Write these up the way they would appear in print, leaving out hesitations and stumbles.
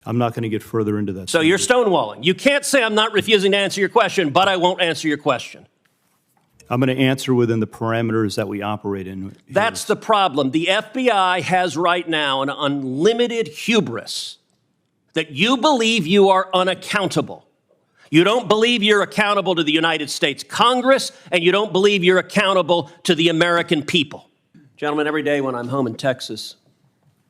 I'm not going to get further into that. So you're stonewalling. You can't say I'm not refusing to answer your question, but I won't answer your question. I'm going to answer within the parameters that we operate in here. That's the problem. The FBI has right now an unlimited hubris that you believe you are unaccountable. You don't believe you're accountable to the United States Congress, and you don't believe you're accountable to the American people. Gentlemen, every day when I'm home in Texas,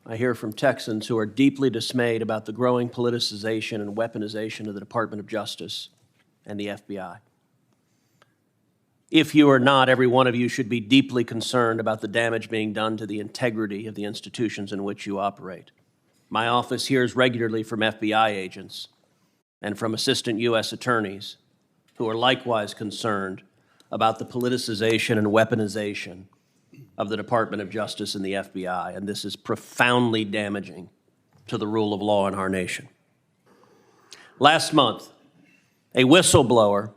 I hear from Texans who are deeply dismayed about the growing politicization and weaponization of the Department of Justice and the FBI. If you are not, every one of you should be deeply concerned about the damage being done to the integrity of the institutions in which you operate. My office hears regularly from FBI agents and from assistant U.S. attorneys who are likewise concerned about the politicization and weaponization of the Department of Justice and the FBI, and this is profoundly damaging to the rule of law in our nation. Last month, a whistleblower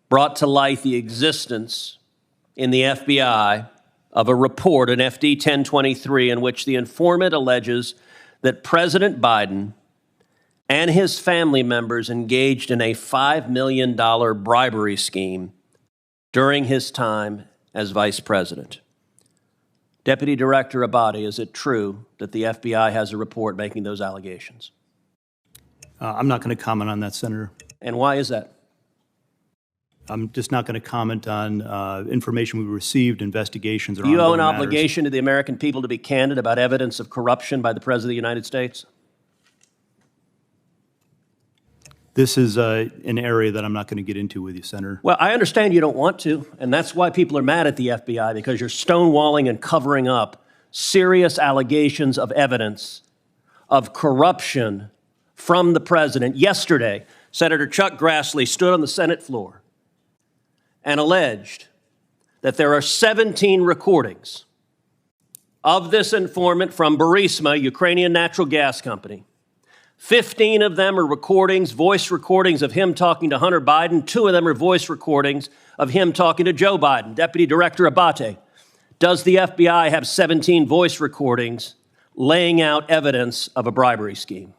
brought to light the existence in the FBI of a report, an FD 1023, in which the informant alleges that President Biden and his family members engaged in a $5 million bribery scheme during his time as vice president. Deputy Director Abate, is it true that the FBI has a report making those allegations? I'm not going to comment on that, Senator. And why is that? I'm just not going to comment on information we received, investigations, or Do you owe an ongoing matters. obligation to the American people to be candid about evidence of corruption by the President of the United States? This is an area that I'm not going to get into with you, Senator. Well, I understand you don't want to, and that's why people are mad at the FBI, because you're stonewalling and covering up serious allegations of evidence of corruption from the president. Yesterday, Senator Chuck Grassley stood on the Senate floor and alleged that there are 17 recordings of this informant from Burisma, Ukrainian natural gas company. 15 of them are recordings, voice recordings of him talking to Hunter Biden. 2 of them are voice recordings of him talking to Joe Biden. Deputy Director Abate, does the FBI have 17 voice recordings laying out evidence of a bribery scheme?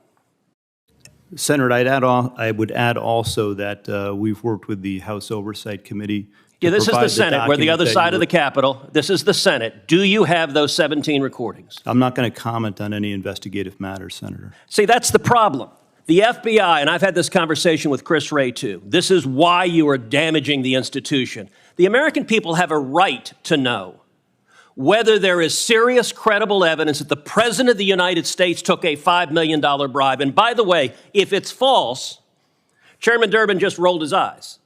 Senator, I would add also that we've worked with the House Oversight Committee. Yeah, this is the Senate. We're the other side of the Capitol. This is the Senate. Do you have those 17 recordings? I'm not going to comment on any investigative matters, Senator. See, that's the problem. The FBI, and I've had this conversation with Chris Wray too, this is why you are damaging the institution. The American people have a right to know whether there is serious, credible evidence that the President of the United States took a $5 million bribe. And by the way, if it's false, Chairman Durbin just rolled his eyes.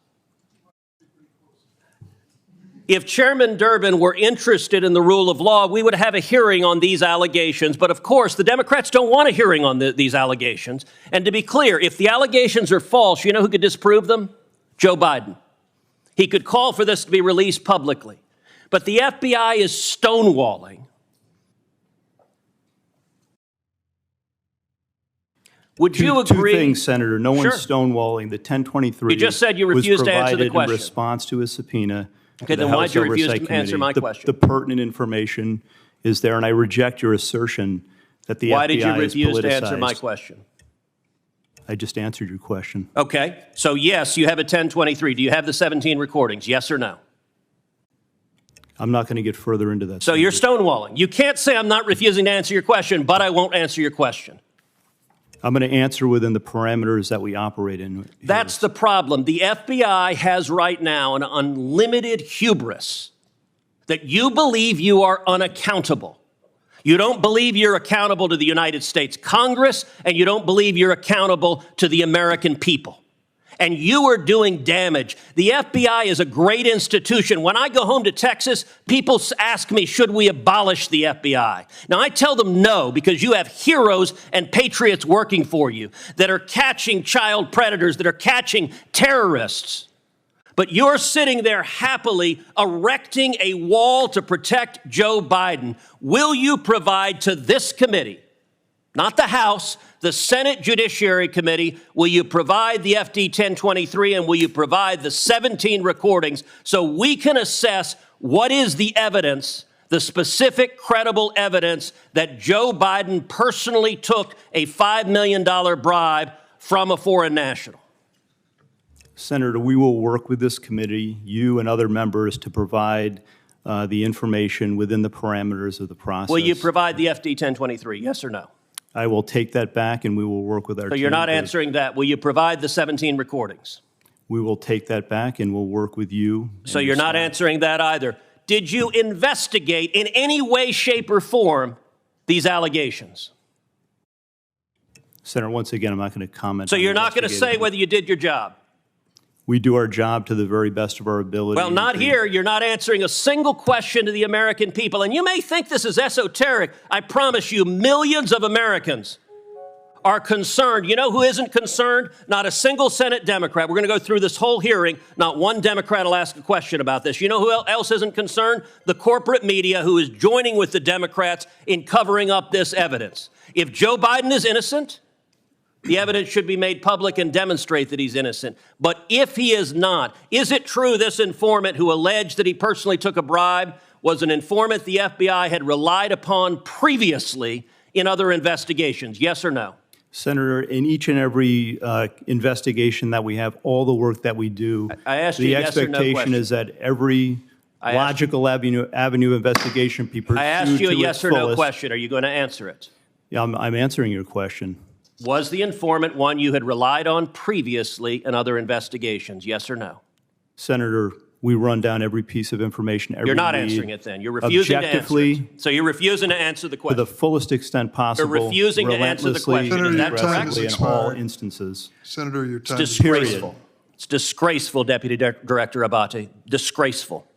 If Chairman Durbin were interested in the rule of law, we would have a hearing on these allegations. But of course, the Democrats don't want a hearing on these allegations. And to be clear, if the allegations are false, you know who could disprove them? Joe Biden. He could call for this to be released publicly. But the FBI is stonewalling. Would you agree? Two things, Senator. No one's stonewalling. The 1023 you just said you refused to answer the question. In response to a subpoena. Okay, then why did you refuse to answer my question? The pertinent information is there, and I reject your assertion that the FBI is politicized. Why did you refuse to answer my question? I just answered your question. Okay, so yes, you have a 1023. Do you have the 17 recordings, yes or no? I'm not going to get further into that. So you're stonewalling. You can't say I'm not refusing to answer your question, but I won't answer your question. I'm going to answer within the parameters that we operate in here. That's the problem. The FBI has right now an unlimited hubris that you believe you are unaccountable. You don't believe you're accountable to the United States Congress, and you don't believe you're accountable to the American people. And you are doing damage. The FBI is a great institution. When I go home to Texas, people ask me, should we abolish the FBI? Now, I tell them no, because you have heroes and patriots working for you that are catching child predators, that are catching terrorists. But you're sitting there happily erecting a wall to protect Joe Biden. Will you provide to this committee, not the House, the Senate Judiciary Committee, will you provide the FD 1023 and will you provide the 17 recordings so we can assess what is the evidence the specific credible evidence that Joe Biden personally took a $5 million bribe from a foreign national? Senator, we will work with this committee, you and other members, to provide the information within the parameters of the process. Will you provide the FD 1023, yes or no? I will take that back, and we will work with our So team. you're not answering that. Will you provide the 17 recordings? We will take that back, and we'll work with you. So you're not answering that either. Did you investigate in any way, shape, or form these allegations? Senator, once again, I'm not going to comment. So on you're not going to say investigating. whether you did your job? We do our job to the very best of our ability. Well, not here. You're not answering a single question to the American people. And you may think this is esoteric. I promise you, millions of Americans are concerned. You know who isn't concerned? Not a single Senate Democrat. We're going to go through this whole hearing. Not one Democrat will ask a question about this. You know who else isn't concerned? The corporate media, who is joining with the Democrats in covering up this evidence. If Joe Biden is innocent, the evidence should be made public and demonstrate that he's innocent. But if he is not, is it true this informant who alleged that he personally took a bribe was an informant the FBI had relied upon previously in other investigations? Yes or no? Senator, in each and every investigation that we have, all the work that we do, I asked you the yes or no expectation question. is that every logical avenue investigation be pursued I asked you a to yes its or no fullest. question. Are you going to answer it? Yeah, I'm answering your question. Was the informant one you had relied on previously in other investigations? Yes or no? Senator, we run down every piece of information, every You're not lead, answering it then. You're refusing to answer objectively, it. So you're refusing to answer the to question. the fullest extent possible. You're refusing to answer the question. relentlessly, Is that and correct? aggressively in all instances. Senator, your time It's is disgraceful. It's disgraceful, Deputy Director Abate. Disgraceful.